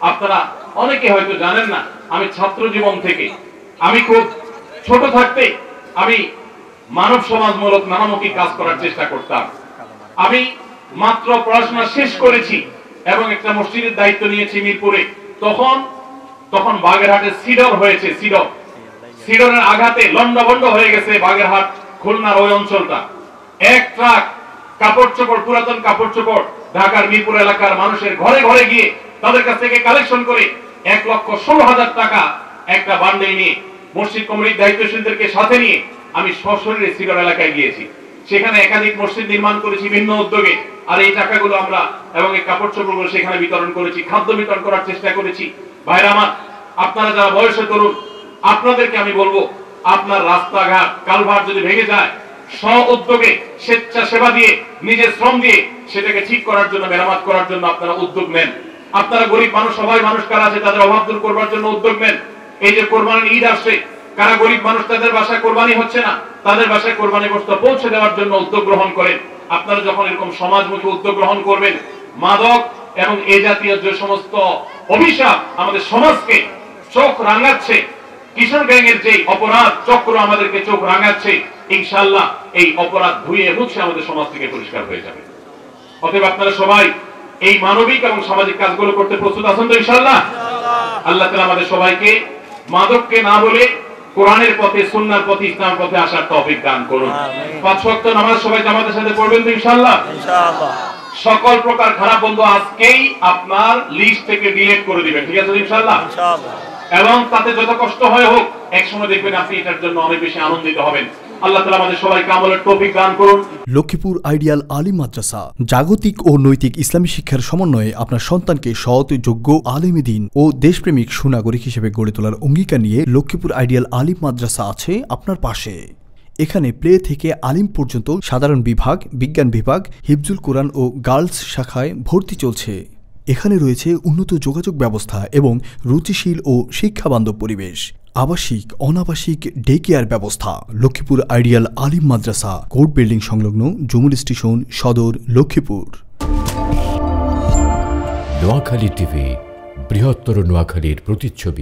আপনারা অনেকে হয়তো জানেন না, আমি ছাত্র জীবন থেকে, আমি খুব ছোট থাকতে আমি মানব সমাজমূলক নানামুখী কাজ করার চেষ্টা করতাম। আমি মাত্র পড়াশোনা শেষ করেছি এবং একটা মসজিদের দায়িত্ব নিয়েছি মিরপুরে। তখন বাগেরহাটে সিডর হয়েছে। সিডরের আঘাতে লন্ডভন্ড হয়ে গেছে বাগেরহাট খুলনার ওই অঞ্চলটা। এক ট্রাক কাপড় চোপড়, পুরাতন কাপড় চোপড় ঢাকার মিরপুর এলাকার মানুষের ঘরে ঘরে গিয়ে তাদের কাছ থেকে কালেকশন করে 1,16,000 টাকা একটা বান্ডেল নিয়ে মসজিদ কমিটির দায়িত্বশীলদেরকে সাথে নিয়ে আমি সশরীরে সিডর এলাকায় গিয়েছি। সেখানে একাধিক মসজিদ নির্মাণ করেছি ভিন্ন উদ্যোগে। আর এই টাকাগুলো আমরা এবং এই কাপড় চোপড়গুলো সেখানে বিতরণ করেছি, খাদ্য বিতরণ করার চেষ্টা করেছি। ভাইরা আমার, আপনারা যারা বয়সে তরুণ, আপনাদেরকে আমি বলবো, আপনার রাস্তাঘাট কালভার্ট যদি ভেঙে যায়, স্ব উদ্যোগে স্বেচ্ছাসেবা দিয়ে নিজের শ্রম দিয়ে সেটাকে ঠিক করার জন্য, মেরামত করার জন্য আপনারা উদ্যোগ নেন। আপনারা গরিব মানুষ, সবাই মানুষ কারা আছে তাদের অভাব দূর করবার জন্য উদ্যোগ নেন। এই যে কোরবানির ঈদ আসছে, কারা গরিব মানুষ তাদের বাসায় কোরবানি হচ্ছে না, তাদের বাসায় কোরবানি গোশত পৌঁছে দেওয়ার জন্য উদ্যোগ গ্রহণ করেন। আপনারা যখন এরকম সমাজমুখী উদ্যোগ গ্রহণ করবেন, মাদক এবং এ জাতীয় যে সমস্ত অভিশাপ আমাদের সমাজকে চোখ রাঙাচ্ছে, কিশোর গ্যাংয়ের যে অপরাধ চক্র আমাদেরকে চোখ রাঙাচ্ছে, ইনশাআল্লাহ এই অপরাধ ধুয়ে মুছে আমাদের সমাজ থেকে পরিষ্কার হয়ে যাবে। অতএব আপনারা সবাই এই মানবিক এবং সামাজিক কাজগুলো করতে প্রস্তুত আছেন তো ইনশাআল্লাহ? আল্লাহ তাআলা আমাদের সবাইকে মাদককে না বলে কোরআনের পথে, সুন্নাহর পথে, ইসলামের পথে আসার তৌফিক দান করুন। 5 ওয়াক্ত নামাজ সবাই জামাতের সাথে পড়বেন তো ইনশাআল্লাহ? ইনশাআল্লাহ। সকল প্রকার খারাপ বন্ধু আজকেই আপনার লিস্ট থেকে ডিলিট করে দিবেন, ঠিক আছে ইনশাআল্লাহ? ইনশাআল্লাহ। এবং তাতে যত কষ্ট হয় হোক, একসময় দেখবেন আপনি এটার জন্য অনেক বেশি আনন্দিত হবেন। আল্লাহ তাআলা আমাদের সবাইকে আমলের তৌফিক দান করুন। লক্ষ্মীপুর আইডিয়াল আলিম মাদ্রাসা জাগতিক ও নৈতিক ইসলামী শিক্ষার সমন্বয়ে আপনার সন্তানকে সৎ, যোগ্য, আলেমে দ্বীন ও দেশপ্রেমিক সুনাগরিক হিসেবে গড়ে তোলার অঙ্গীকার নিয়ে লক্ষ্মীপুর আইডিয়াল আলিম মাদ্রাসা আছে আপনার পাশে। এখানে প্লে থেকে আলিম পর্যন্ত সাধারণ বিভাগ, বিজ্ঞান বিভাগ, হিফজুল কোরআন ও গার্লস শাখায় ভর্তি চলছে। এখানে রয়েছে উন্নত যোগাযোগ ব্যবস্থা এবং রুচিশীল ও শিক্ষাবান্ধব পরিবেশ, আবাসিক অনাবাসিক ডে কেয়ার ব্যবস্থা। লক্ষ্মীপুর আইডিয়াল আলিম মাদ্রাসা, কোর্ট বিল্ডিং সংলগ্ন, জমুল স্টেশন, সদর, লক্ষ্মীপুর। নোয়াখালী টিভি, বৃহত্তর নোয়াখালীর প্রতিচ্ছবি।